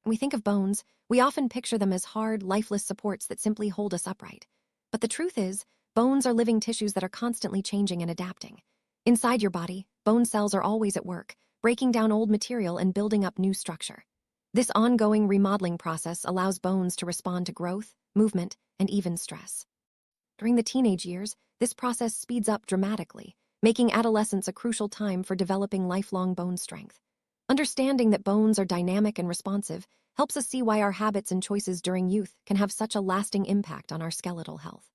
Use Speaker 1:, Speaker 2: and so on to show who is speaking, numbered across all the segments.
Speaker 1: When we think of bones, we often picture them as hard, lifeless supports that simply hold us upright. But the truth is, bones are living tissues that are constantly changing and adapting. Inside your body, bone cells are always at work, breaking down old material and building up new structure. This ongoing remodeling process allows bones to respond to growth, movement, and even stress. During the teenage years, this process speeds up dramatically, making adolescence a crucial time for developing lifelong bone strength. Understanding that bones are dynamic and responsive helps us see why our habits and choices during youth can have such a lasting impact on our skeletal health.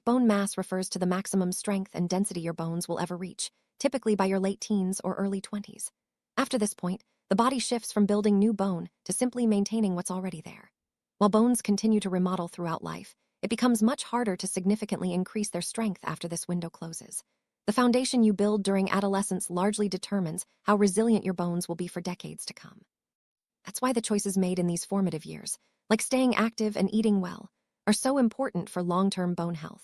Speaker 1: Bone mass refers to the maximum strength and density your bones will ever reach, typically by your late teens or early 20s. After this point, the body shifts from building new bone to simply maintaining what's already there. While bones continue to remodel throughout life, it becomes much harder to significantly increase their strength after this window closes. The foundation you build during adolescence largely determines how resilient your bones will be for decades to come. That's why the choices made in these formative years, like staying active and eating well, are so important for long-term bone health.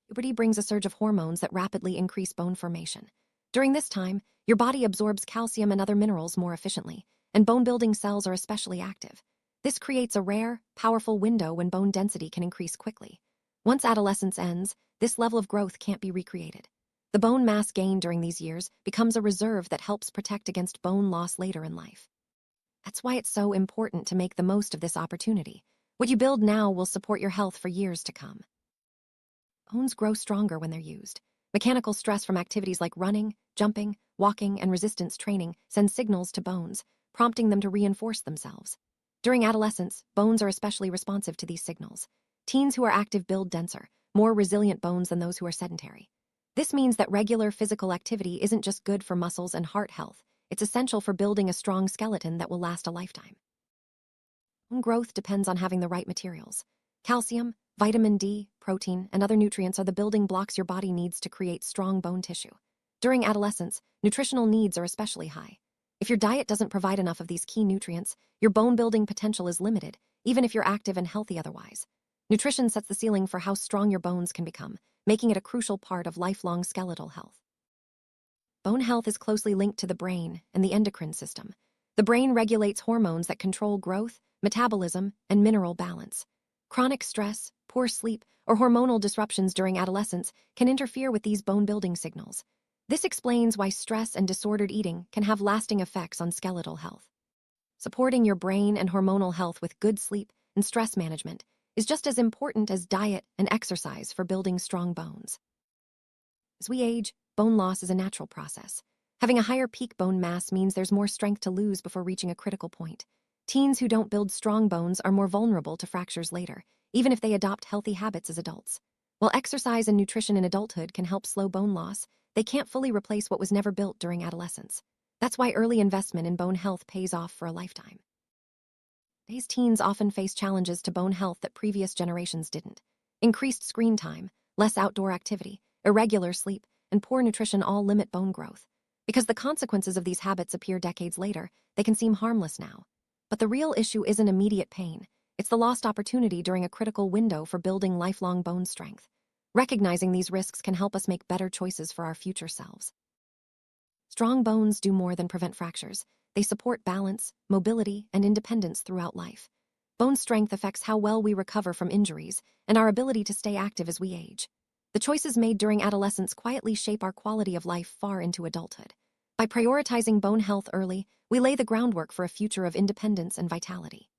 Speaker 1: Puberty brings a surge of hormones that rapidly increase bone formation. During this time, your body absorbs calcium and other minerals more efficiently, and bone-building cells are especially active. This creates a rare, powerful window when bone density can increase quickly. Once adolescence ends, this level of growth can't be recreated. The bone mass gained during these years becomes a reserve that helps protect against bone loss later in life. That's why it's so important to make the most of this opportunity. What you build now will support your health for years to come. Bones grow stronger when they're used. Mechanical stress from activities like running, jumping, walking, and resistance training sends signals to bones, prompting them to reinforce themselves. During adolescence, bones are especially responsive to these signals. Teens who are active build denser, more resilient bones than those who are sedentary. This means that regular physical activity isn't just good for muscles and heart health, it's essential for building a strong skeleton that will last a lifetime. Bone growth depends on having the right materials. Calcium, vitamin D, protein, and other nutrients are the building blocks your body needs to create strong bone tissue. During adolescence, nutritional needs are especially high. If your diet doesn't provide enough of these key nutrients, your bone-building potential is limited, even if you're active and healthy otherwise. Nutrition sets the ceiling for how strong your bones can become, making it a crucial part of lifelong skeletal health. Bone health is closely linked to the brain and the endocrine system. The brain regulates hormones that control growth, metabolism, and mineral balance. Chronic stress, poor sleep, or hormonal disruptions during adolescence can interfere with these bone-building signals. This explains why stress and disordered eating can have lasting effects on skeletal health. Supporting your brain and hormonal health with good sleep and stress management is just as important as diet and exercise for building strong bones. As we age, bone loss is a natural process. Having a higher peak bone mass means there's more strength to lose before reaching a critical point. Teens who don't build strong bones are more vulnerable to fractures later, even if they adopt healthy habits as adults. While exercise and nutrition in adulthood can help slow bone loss, they can't fully replace what was never built during adolescence. That's why early investment in bone health pays off for a lifetime. Today's teens often face challenges to bone health that previous generations didn't. Increased screen time, less outdoor activity, irregular sleep, and poor nutrition all limit bone growth. Because the consequences of these habits appear decades later, they can seem harmless now. But the real issue isn't immediate pain. It's the lost opportunity during a critical window for building lifelong bone strength. Recognizing these risks can help us make better choices for our future selves. Strong bones do more than prevent fractures. They support balance, mobility, and independence throughout life. Bone strength affects how well we recover from injuries and our ability to stay active as we age. The choices made during adolescence quietly shape our quality of life far into adulthood. By prioritizing bone health early, we lay the groundwork for a future of independence and vitality.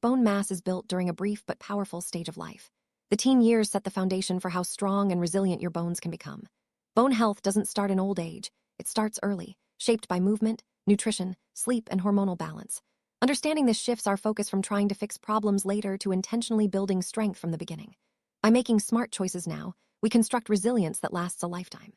Speaker 1: Bone mass is built during a brief but powerful stage of life. The teen years set the foundation for how strong and resilient your bones can become. Bone health doesn't start in old age, it starts early, shaped by movement, nutrition, sleep, and hormonal balance. Understanding this shifts our focus from trying to fix problems later to intentionally building strength from the beginning. By making smart choices now, we construct resilience that lasts a lifetime.